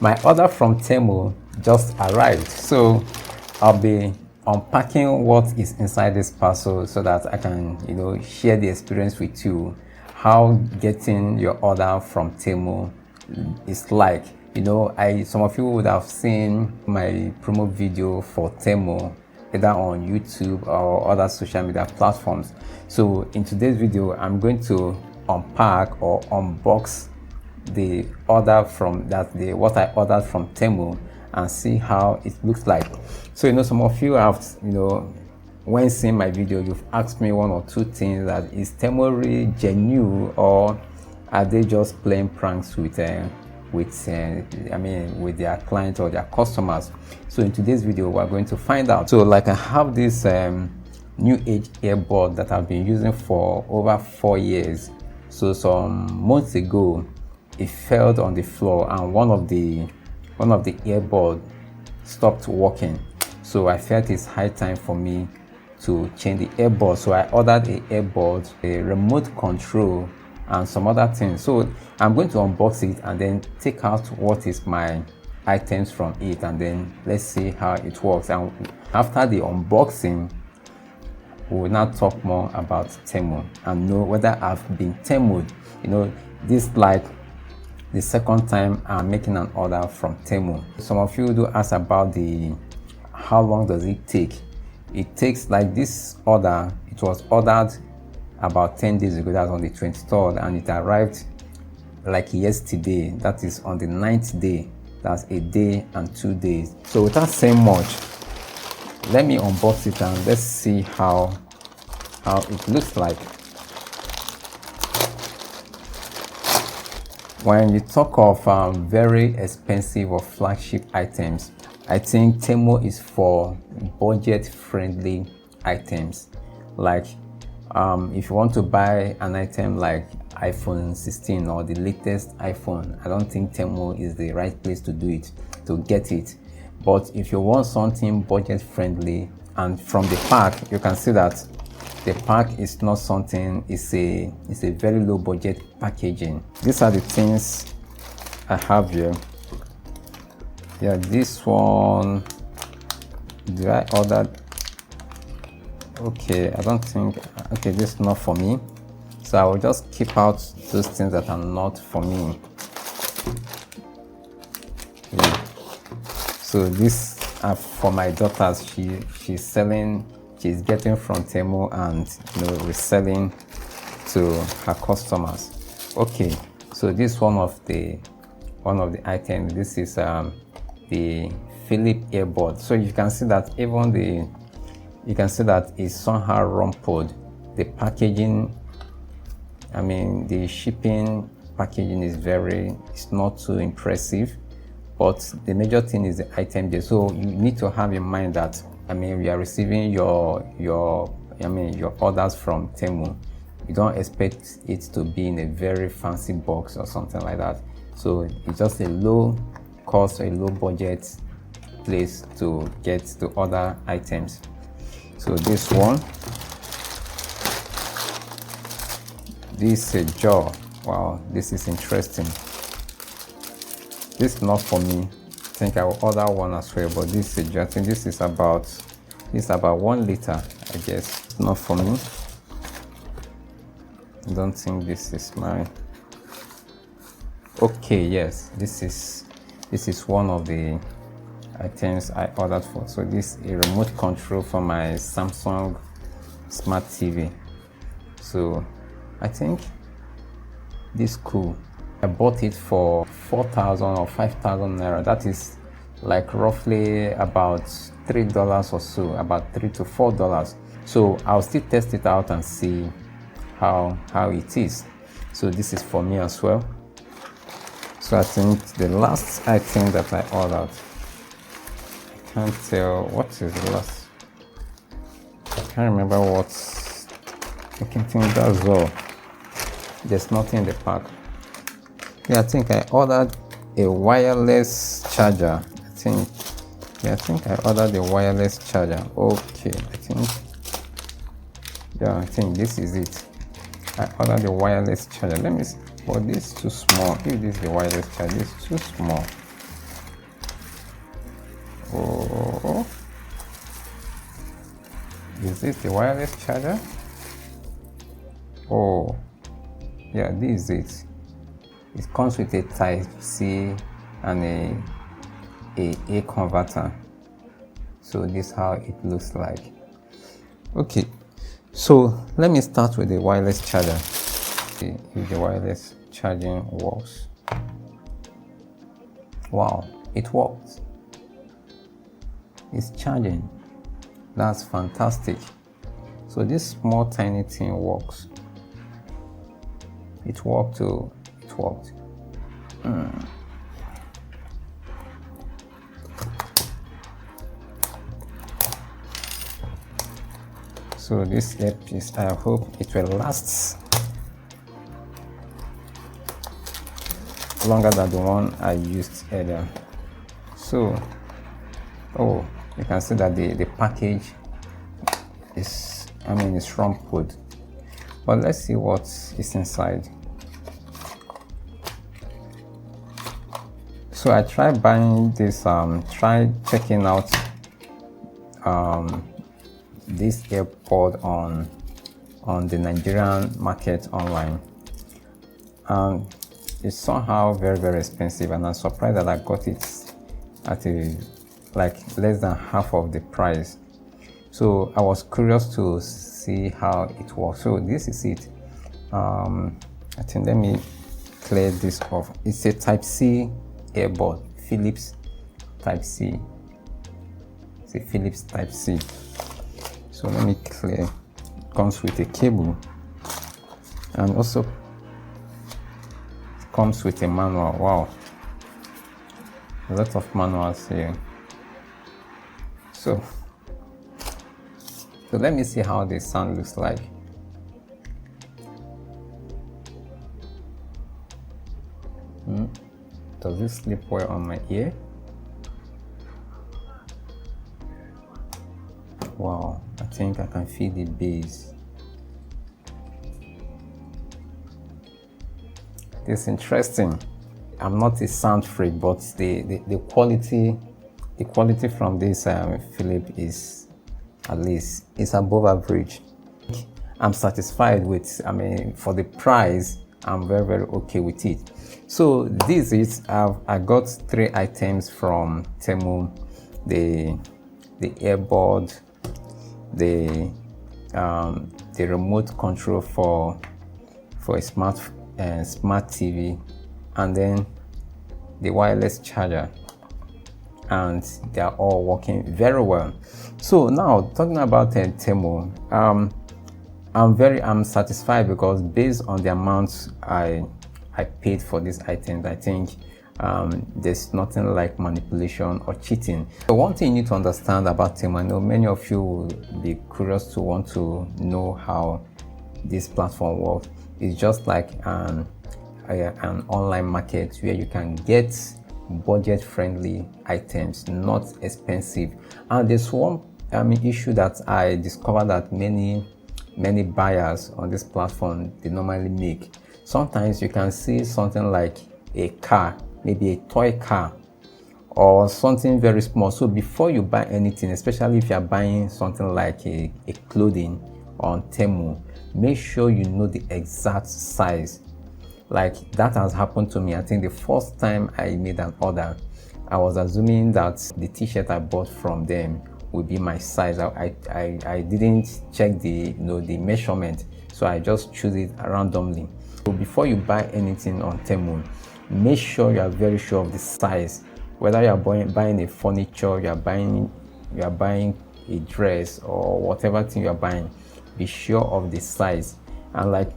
My order from Temu just arrived, so I'll be unpacking what is inside this parcel so that I can, share the experience with you, how getting your order from Temu is like. Some of you would have seen my promo video for Temu either on YouTube or other social media platforms. So in today's video, I'm going to unpack or unbox the order from what I ordered from Temu and see how it looks like. So some of you have when seeing my video, you've asked me one or two things: that is Temu really genuine, or are they just playing pranks with their clients or their customers? So in today's video, we're going to find out. So like, I have this new age earbud that I've been using for over 4 years. So some months ago, it fell on the floor and one of the earbuds stopped working. So I felt it's high time for me to change the earbud. So I ordered a earbud, a remote control, and some other things. So I'm going to unbox it and then take out what is my items from it, and then let's see how it works. And after the unboxing, we will now talk more about Temu and know whether I've been Temu'd. This is like the second time I'm making an order from Temu. Some of you do ask about how long does it take. It takes, like this order, it was ordered about 10 days ago, that's on the 23rd, and it arrived like yesterday, that is on the 9th day. That's a day and 2 days. So without saying much, let me unbox it and let's see how it looks like. When you talk of very expensive or flagship items, I think Temu is for budget-friendly items. Like if you want to buy an item like iPhone 16 or the latest iPhone, I don't think Temu is the right place to get it. But if you want something budget-friendly, and from the pack, you can see that the pack is not something, it's a very low budget packaging. These are the things I have here. Yeah, this one, did I order? Okay, I don't think, okay, this is not for me. So I will just keep out those things that are not for me. Yeah. So these are for my daughters. She's getting from Temu and reselling to her customers. Okay, so this is one of the items. This is the Philips earbud. So you can see that it's somehow rumpled. The packaging, the shipping packaging it's not too impressive, but the major thing is the item there. So you need to have in mind that we are receiving your orders from Temu. You don't expect it to be in a very fancy box or something like that. So it's just a low cost, a low budget place to get to other items. So this one, this is a jar. Wow, this is interesting. This is not for me. I think I will order one as well, but this is a jar. I think this is about 1 liter, I guess. It's not for me. I don't think this is mine. Okay, yes, this is one of the items I ordered for. So this is a remote control for my Samsung smart TV. So I think this is cool. I bought it for 4,000 or 5,000 naira. That is like roughly about $3 or so, about $3 to $4. So I'll still test it out and see how it is. So this is for me as well. So I think the last item that I ordered, I can't tell what is the last. I can't remember what. I can think that's all. There's nothing in the pack. Yeah, I think I ordered a wireless charger. I think I ordered a wireless charger. Okay, I think this is it. I ordered a wireless charger. Let me see. But this is too small. If this is the wireless charger, it's too small. Oh, is this the wireless charger? Oh, yeah, this is it. It comes with a Type-C and a converter. So this is how it looks like. Okay, so let me start with the wireless charger. See if the wireless charging works. Wow, it works. It's charging. That's fantastic. So this small tiny thing works. It worked too. It worked. So this earpiece, I hope it will last longer than the one I used earlier. So, oh, you can see that the package is, it's rumpled. But let's see what is inside. So I tried buying this, tried checking out this AirPod on the Nigerian market online, and it's somehow very, very expensive, and I'm surprised that I got it at like less than half of the price. So I was curious to see how it works. So this is it. I think, let me clear this off. It's a Type-C earbud, Philips Type-C. It's a Philips Type-C. So let me clear. It comes with a cable, and also it comes with a manual. Wow, a lot of manuals here. So let me see how the sound looks like. Does this sleep well on my ear? Wow, I think I can feel the bass. It's interesting. I'm not a sound freak, but the quality from this Philips is, at least, it's above average. I'm satisfied with, for the price, I'm very, very okay with it. So this is, I got 3 items from Temu: the earbud, the remote control for a smart TV, and then the wireless charger, and they are all working very well. So now, talking about Temu, I'm satisfied, because based on the amount I paid for these items, I think there's nothing like manipulation or cheating. So one thing you need to understand about Temu, I know many of you will be curious to want to know how this platform works. It's just like an online market where you can get budget-friendly items, not expensive. And there's one issue that I discovered that many buyers on this platform, they normally make. Sometimes you can see something like a car, maybe a toy car, or something very small. So before you buy anything, especially if you are buying something like a clothing on Temu, make sure you know the exact size. Like that has happened to me. I think the first time I made an order, I was assuming that the t-shirt I bought from them would be my size. I didn't check the measurement, so I just choose it randomly. So before you buy anything on Temu, make sure you are very sure of the size. Whether you are buying a furniture, you are buying a dress, or whatever thing you are buying, be sure of the size. And like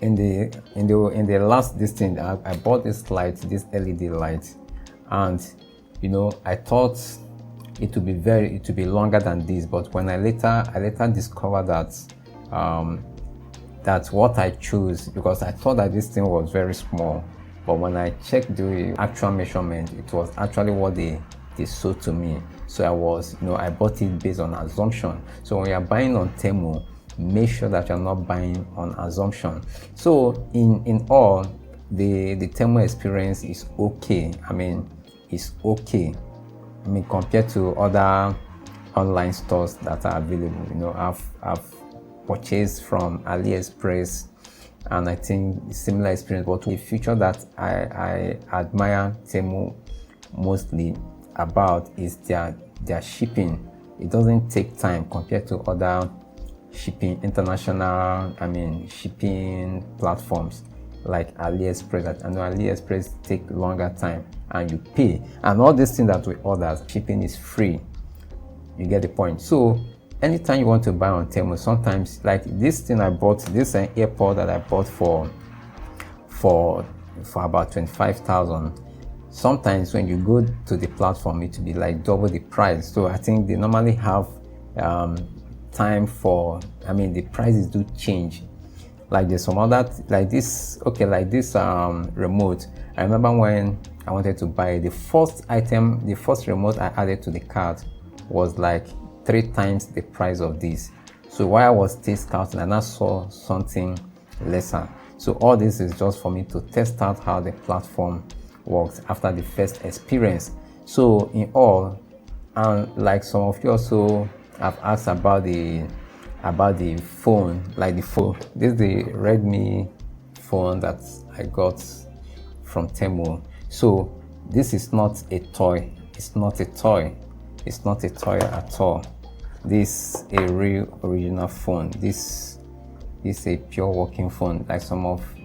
in the last thing, I bought this light, this LED light, and I thought it would be longer than this, but when I later discovered that that's what I chose, because I thought that this thing was very small, but when I checked the actual measurement, it was actually what they sold to me. So I bought it based on assumption. So when you're buying on Temu, make sure that you're not buying on assumption. So in all, the Temu experience is okay. It's okay. I mean, compared to other online stores that are available. You know, I've purchased from AliExpress, and I think similar experience. But the feature that I admire Temu mostly about is their shipping. It doesn't take time compared to other shipping shipping platforms like AliExpress. I know AliExpress take longer time and you pay, and all these things that we order, shipping is free. You get the point. So anytime you want to buy on Temu, sometimes like this thing I bought, this AirPod that I bought for about 25,000. Sometimes when you go to the platform, it will be like double the price. So I think they normally have time for, the prices do change. Like there's some other, like this remote. I remember when I wanted to buy the first remote I added to the cart was like 3 times the price of this. So while I was still scouting, and I saw something lesser. So all this is just for me to test out how the platform works after the first experience. So in all, and like some of you also have asked about the phone, like the phone. This is the Redmi phone that I got from Temu. So this is not a toy. It's not a toy. It's not a toy at all. This is a real original phone. This is a pure working phone. Like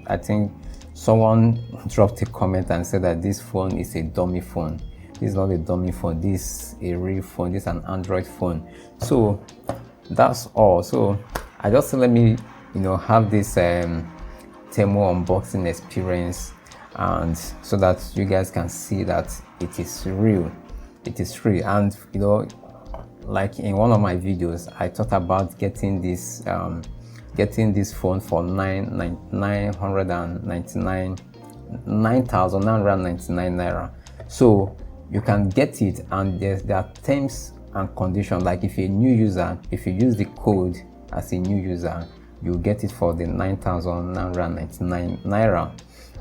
I think someone dropped a comment and said that this phone is a dummy phone. This is not a dummy phone. This is a real phone. This is an Android phone. So that's all. So I just let me have this Temu unboxing experience, and so that you guys can see that it is real. It is free. And like in one of my videos, I talked about getting this phone for 9,999 naira. So you can get it, and there are terms and conditions. Like if you're a new user, if you use the code as a new user, you get it for the 9,999 naira.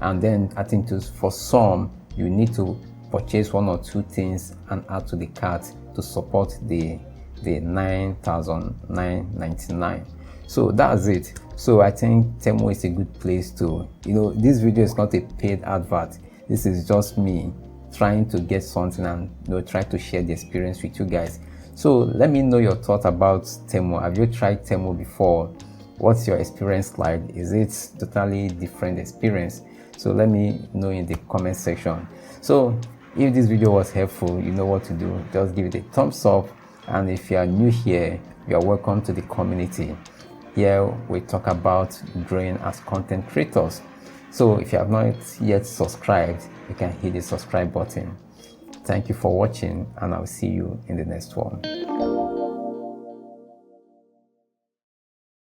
And then I think for some, you need to purchase 1 or 2 things and add to the cart to support the 9,999. So that's it. So I think Temu is a good place to, this video is not a paid advert. This is just me trying to get something and try to share the experience with you guys. So let me know your thoughts about Temu. Have you tried Temu before? What's your experience like? Is it totally different experience? So let me know in the comment section. So if this video was helpful, you know what to do. Just give it a thumbs up, and if you are new here, you are welcome to the community. Here we talk about growing as content creators. So if you have not yet subscribed, you can hit the subscribe button. Thank you for watching, and I'll see you in the next one.